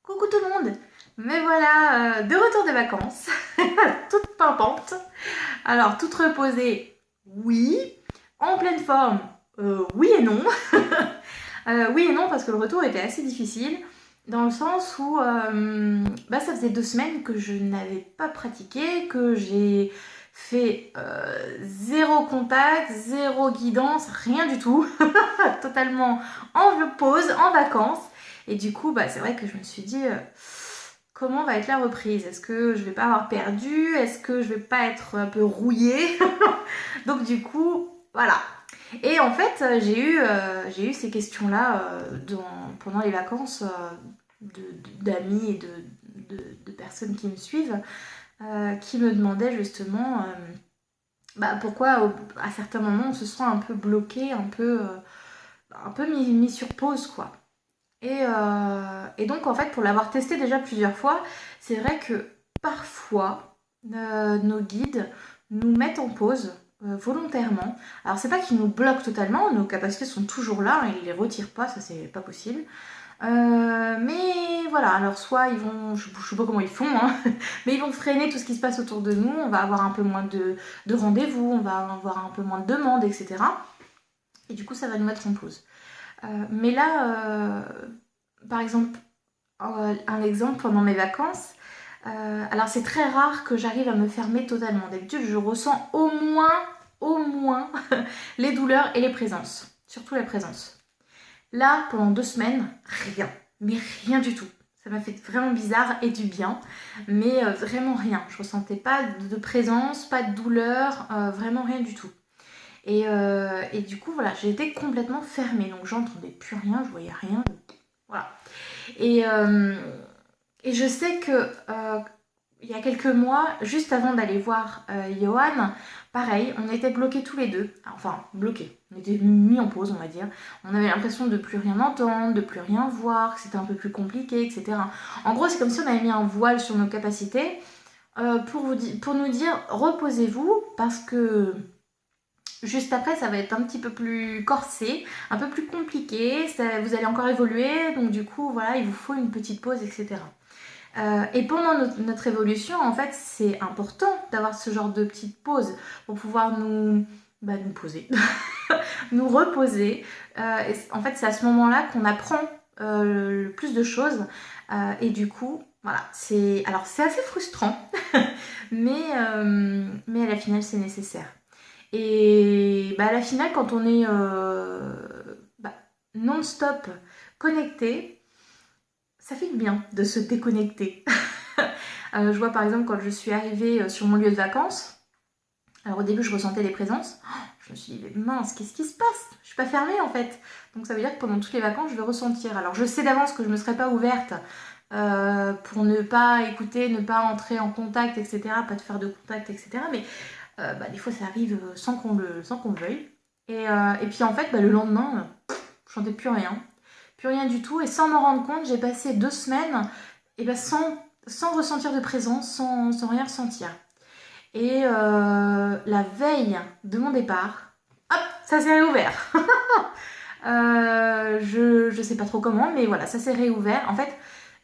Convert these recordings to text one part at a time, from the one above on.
Coucou tout le monde. Me voilà de retour des vacances, toute pimpante. Alors, toute reposée, oui. En pleine forme, oui et non. Oui et non parce que le retour était assez difficile. Dans le sens où ça faisait 2 semaines que je n'avais pas pratiqué, que j'ai fait zéro contact, zéro guidance, rien du tout. Totalement en pause, en vacances. Et du coup, c'est vrai que je me suis dit, comment va être la reprise? Est-ce que je vais pas avoir perdu? Est-ce que je vais pas être un peu rouillée? Donc du coup, voilà. Et en fait, j'ai eu ces questions-là pendant les vacances d'amis et de personnes qui me suivent, qui me demandaient justement pourquoi à certains moments on se sent un peu bloqué, un peu mis sur pause, quoi. Et donc, en fait, pour l'avoir testé déjà plusieurs fois, c'est vrai que parfois, nos guides nous mettent en pause volontairement. Alors, c'est pas qu'ils nous bloquent totalement, nos capacités sont toujours là, hein, ils les retirent pas, ça c'est pas possible. Mais voilà, alors soit ils vont, je sais pas comment ils font, hein, mais ils vont freiner tout ce qui se passe autour de nous, on va avoir un peu moins de rendez-vous, on va avoir un peu moins de demandes, etc. Et du coup, ça va nous mettre en pause. Mais là, par exemple, un exemple pendant mes vacances, alors c'est très rare que j'arrive à me fermer totalement. D'habitude, je ressens au moins les douleurs et les présences. Surtout la présence. Là, pendant 2 semaines, rien. Mais rien du tout. Ça m'a fait vraiment bizarre et du bien. Mais vraiment rien. Je ressentais pas de présence, pas de douleur, vraiment rien du tout. Et du coup, voilà, j'ai été complètement fermée. Donc j'entendais plus rien, je voyais rien. Voilà. Et je sais que il y a quelques mois, juste avant d'aller voir Johan, pareil, on était bloqués tous les deux. Enfin, bloqués. On était mis en pause, on va dire. On avait l'impression de plus rien entendre, de plus rien voir, que c'était un peu plus compliqué, etc. En gros, c'est comme si on avait mis un voile sur nos capacités pour nous dire reposez-vous parce que juste après, ça va être un petit peu plus corsé, un peu plus compliqué, vous allez encore évoluer, donc du coup, voilà, il vous faut une petite pause, etc. Et pendant notre évolution, en fait, c'est important d'avoir ce genre de petite pause pour pouvoir nous poser, nous reposer. En fait, c'est à ce moment-là qu'on apprend le plus de choses. Et du coup, voilà, c'est assez frustrant, mais à la finale, c'est nécessaire. Et à la finale, quand on est non-stop connecté, ça fait du bien de se déconnecter. Je vois par exemple quand je suis arrivée sur mon lieu de vacances, alors au début je ressentais les présences, je me suis dit mais mince, qu'est-ce qui se passe? Je suis pas fermée en fait. Donc ça veut dire que pendant toutes les vacances je vais ressentir. Alors je sais d'avance que je ne me serais pas ouverte pour ne pas écouter, ne pas entrer en contact, etc. Pas de faire de contact, etc. Mais des fois ça arrive sans qu'on le veuille. Et puis en fait le lendemain, je sentais plus rien du tout. Et sans m'en rendre compte, j'ai passé 2 semaines sans ressentir de présence, sans rien ressentir. Et la veille de mon départ, hop, ça s'est réouvert. Je sais pas trop comment, mais voilà, ça s'est réouvert. En fait,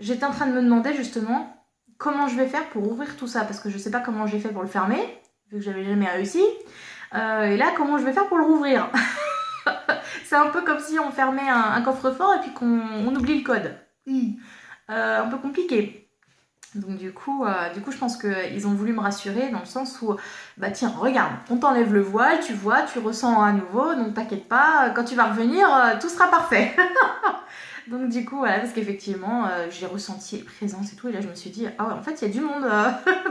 j'étais en train de me demander justement comment je vais faire pour ouvrir tout ça, parce que je sais pas comment j'ai fait pour le fermer, vu que j'avais jamais réussi. Et là, comment je vais faire pour le rouvrir? C'est un peu comme si on fermait un coffre-fort et puis qu'on oublie le code. Un peu compliqué. Donc du coup, je pense qu'ils ont voulu me rassurer dans le sens où, tiens, regarde, on t'enlève le voile, tu vois, tu ressens à nouveau, donc t'inquiète pas, quand tu vas revenir, tout sera parfait. Donc du coup, voilà, parce qu'effectivement, j'ai ressenti présence et tout, et là je me suis dit, ah ouais, en fait, il y a du monde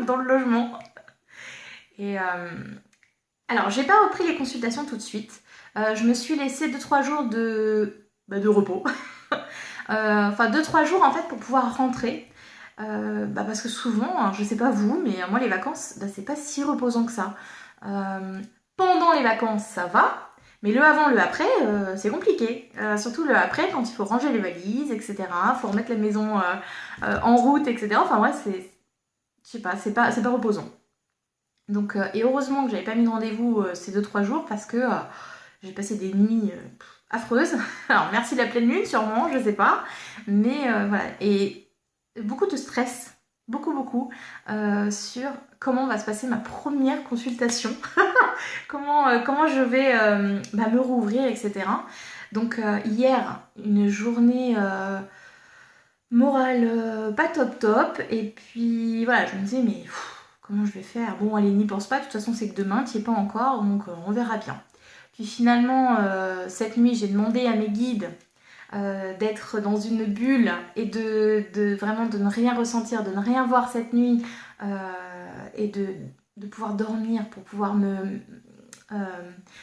dans le logement. Et alors, j'ai pas repris les consultations tout de suite. Je me suis laissé 2-3 jours de repos. Enfin, 2-3 jours en fait pour pouvoir rentrer. Parce que souvent, hein, je sais pas vous, mais moi les vacances, c'est pas si reposant que ça. Pendant les vacances, ça va, mais le avant, le après, c'est compliqué. Surtout le après, quand il faut ranger les valises, etc. Faut remettre la maison en route, etc. Enfin ouais, je sais pas, c'est pas reposant. Donc, et heureusement que j'avais pas mis de rendez-vous ces 2-3 jours parce que j'ai passé des nuits affreuses. Alors merci la pleine lune sûrement, je sais pas. Mais voilà. Et beaucoup de stress, beaucoup, sur comment va se passer ma première consultation, comment je vais me rouvrir, etc. Donc hier, une journée morale pas top, et puis voilà, je me disais mais comment je vais faire? Bon allez, n'y pense pas, de toute façon c'est que demain, tu n'y es pas encore, donc on verra bien. Puis finalement, cette nuit, j'ai demandé à mes guides d'être dans une bulle et vraiment de ne rien ressentir, de ne rien voir cette nuit et de pouvoir dormir pour pouvoir me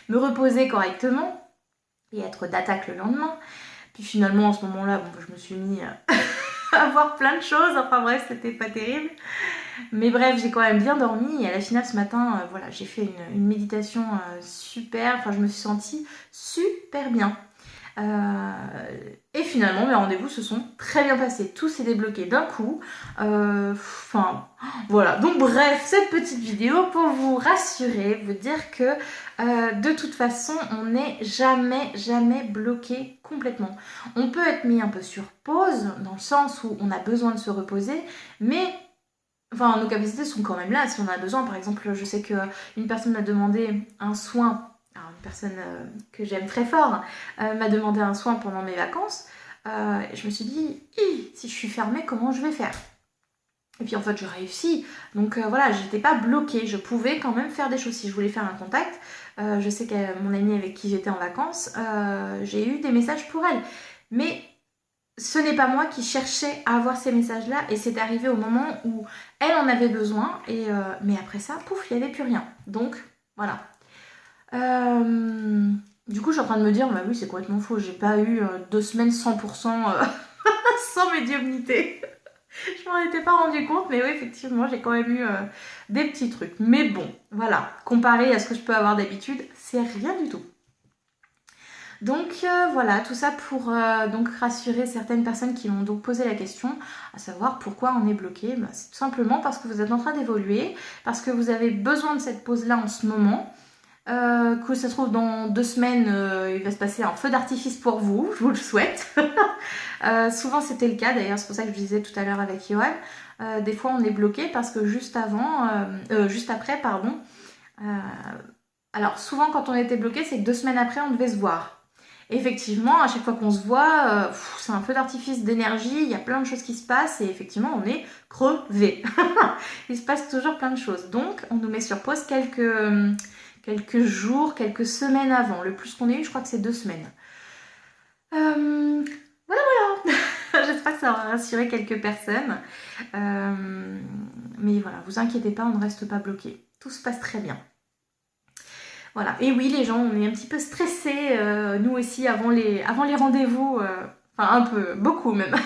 reposer correctement et être d'attaque le lendemain. Puis finalement, en ce moment-là, bon, je me suis mis à voir plein de choses. Enfin bref, c'était pas terrible. Mais bref, j'ai quand même bien dormi. Et à la finale, ce matin, voilà, j'ai fait une méditation super. Enfin, je me suis sentie super bien. Et finalement, mes rendez-vous se sont très bien passés. Tout s'est débloqué d'un coup. Enfin, voilà. Donc bref, cette petite vidéo pour vous rassurer, vous dire que de toute façon, on n'est jamais bloqué complètement. On peut être mis un peu sur pause, dans le sens où on a besoin de se reposer, mais enfin, nos capacités sont quand même là si on en a besoin. Par exemple, je sais qu'une personne m'a demandé un soin. Alors, une personne que j'aime très fort m'a demandé un soin pendant mes vacances. Et je me suis dit, si je suis fermée, comment je vais faire? Et puis en fait, je réussis. Donc voilà, j'étais pas bloquée. Je pouvais quand même faire des choses. Si je voulais faire un contact, je sais que mon amie avec qui j'étais en vacances, j'ai eu des messages pour elle. Mais ce n'est pas moi qui cherchais à avoir ces messages-là, et c'est arrivé au moment où elle en avait besoin, mais après ça, pouf, il n'y avait plus rien. Donc, voilà. Du coup, je suis en train de me dire, bah oui, c'est complètement faux, j'ai pas eu 2 semaines 100% sans médiumnité. Je m'en étais pas rendu compte, mais oui, effectivement, j'ai quand même eu des petits trucs. Mais bon, voilà, comparé à ce que je peux avoir d'habitude, c'est rien du tout. Donc voilà, tout ça pour donc rassurer certaines personnes qui m'ont donc posé la question, à savoir pourquoi on est bloqué. Bah, c'est tout simplement parce que vous êtes en train d'évoluer, parce que vous avez besoin de cette pause-là en ce moment, que ça se trouve dans 2 semaines, il va se passer un feu d'artifice pour vous, je vous le souhaite. Souvent c'était le cas, d'ailleurs c'est pour ça que je disais tout à l'heure avec Johan, des fois on est bloqué parce que juste après, alors souvent quand on était bloqué, c'est que 2 semaines après on devait se voir. Effectivement, à chaque fois qu'on se voit, c'est un feu d'artifice d'énergie, il y a plein de choses qui se passent et effectivement, on est crevé. Il se passe toujours plein de choses. Donc, on nous met sur pause quelques jours, quelques semaines avant. Le plus qu'on ait eu, je crois que c'est 2 semaines. Voilà. J'espère que ça aura rassuré quelques personnes. Mais voilà, vous inquiétez pas, on ne reste pas bloqué. Tout se passe très bien. Voilà. Et oui, les gens, on est un petit peu stressés, nous aussi, avant les rendez-vous. Enfin, un peu, beaucoup même.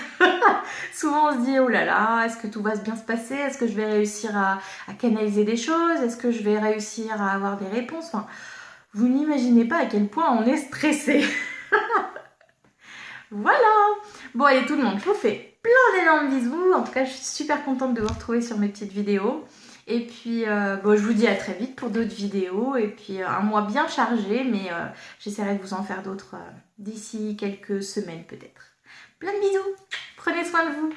Souvent, on se dit, oh là là, est-ce que tout va bien se passer? Est-ce que je vais réussir à canaliser des choses? Est-ce que je vais réussir à avoir des réponses? Enfin, vous n'imaginez pas à quel point on est stressé. Voilà. Bon, allez, tout le monde, je vous fais plein d'énormes bisous. En tout cas, je suis super contente de vous retrouver sur mes petites vidéos. Et puis, bon, je vous dis à très vite pour d'autres vidéos. Et puis, un mois bien chargé, mais j'essaierai de vous en faire d'autres d'ici quelques semaines peut-être. Plein de bisous. Prenez soin de vous.